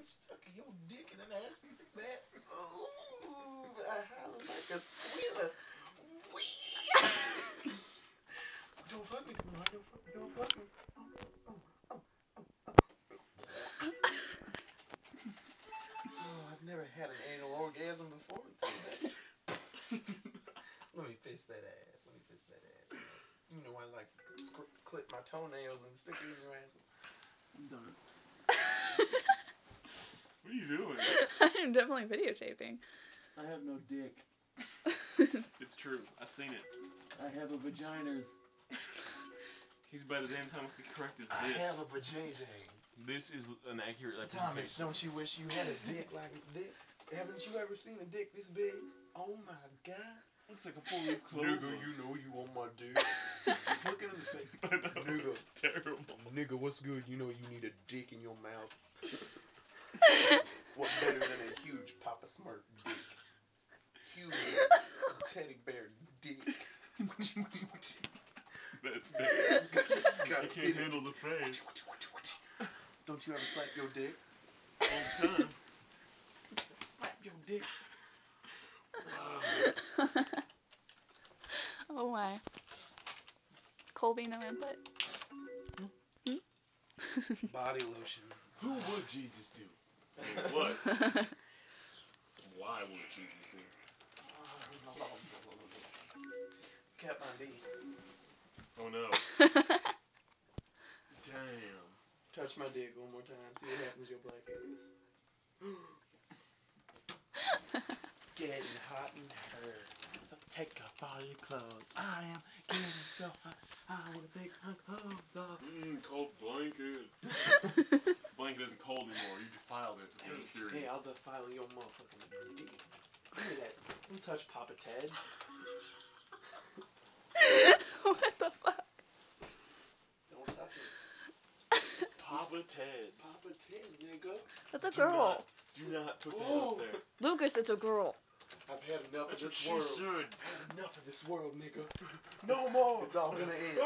stuck in your dick in an ass like that. Ooh, I holler like a squealer. Wee! Don't fuck me, don't fuck me. Oh, I've never had an anal orgasm before. Let me fist that ass. Let me fist that ass. You know I like to clip my toenails and stick it in your ass. I'm done. What are you doing? I'm definitely videotaping. I have no dick. It's true. I've seen it. I have a vaginas. He's about as anatomically correct as this. I have a vajayjay. This is an accurate Thomas, representation. don't you wish you had a dick like this? Haven't you ever seen a dick this big? Oh my God. Looks like a four-leaf clover. Nigga, you know you want my dick. Just look in the face. Nigga, it's terrible. Nigga, what's good? You know you need a dick in your mouth. What better than a huge Papa Smurf dick? Huge teddy bear dick. That face. I can't handle the face. Don't you ever slap your dick? All the time. Slap your dick. Oh my. Colby, no input. Body lotion. Who would Jesus do? What? Why would Jesus do? Cat my D. Oh no. Damn. Touch my dick one more time. See what happens to your black ass. Getting hot in her. Take off all your clothes. I am getting so hot. I want to take my clothes off. Cold blanket. Blanket isn't cold anymore. You defiled it. Hey, I'll defile your motherfucking dick. Give me that. Don't touch Papa Ted. What the fuck? Don't touch it. Papa Ted. Papa Ted, nigga. That's a girl. Do not put that up there. Lucas, it's a girl. I've had enough That's of what this she world. should. I've had enough of this world, nigga. No more. It's all gonna end.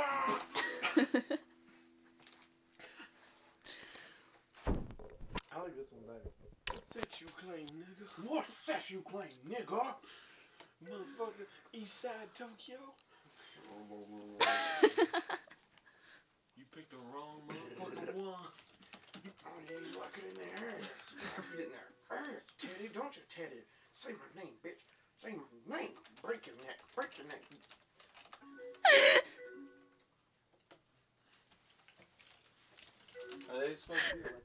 I like this one better. What sex you claim, nigga? What sex you claim, nigga? Motherfucker, Eastside Tokyo? You picked the wrong motherfucking one. Oh yeah, you like it in the ass. You like it in there. Ass, Teddy, don't you, Teddy? Say my name, bitch. Say my name. Break your neck. Break your neck. Are they supposed to be like